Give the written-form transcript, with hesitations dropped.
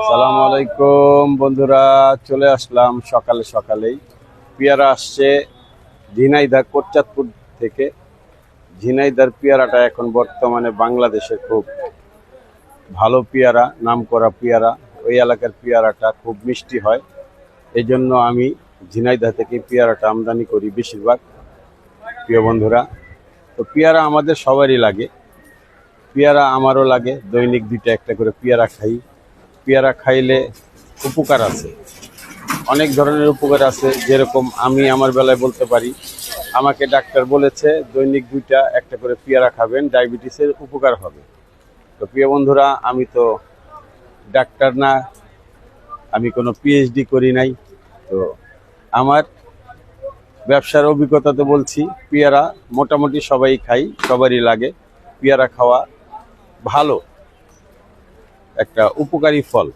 আসসালামু আলাইকুম বন্ধুরা, চলে আসলাম সকালে সকালেই। পেয়ারা আসছে ঝিনাইদহ কোটচাঁদপুর থেকে। ঝিনাইদহের পেয়ারাটা এখন বর্তমানে বাংলাদেশে খুব ভালো পেয়ারা, নামকরা পেয়ারা। ওই এলাকার পেয়ারাটা খুব মিষ্টি হয়, এই জন্য আমি ঝিনাইদহ থেকে পেয়ারাটা আমদানি করি বেশিরভাগ। প্রিয় বন্ধুরা, তো পেয়ারা আমাদের সবারই লাগে, পেয়ারা আমারও লাগে। দৈনিক দুইটা একটা করে পেয়ারা খাই। পেয়ারা খাইলে উপকার আছে, অনেক ধরনের উপকার আছে। যেরকম আমি আমার বেলায় বলতে পারি, আমাকে ডাক্তার বলেছে দৈনিক দুইটা একটা করে পেয়ারা খাবেন, ডায়াবেটিসের উপকার হবে। তো প্রিয় বন্ধুরা, আমি তো ডাক্তার না, আমি কোনো পিএইচডি করি নাই। তো আমার ব্যবসার অভিজ্ঞতাতে বলছি, পেয়ারা মোটামুটি সবাই খাই, সবারই লাগে। পেয়ারা খাওয়া ভালো, একটা উপকারী ফল।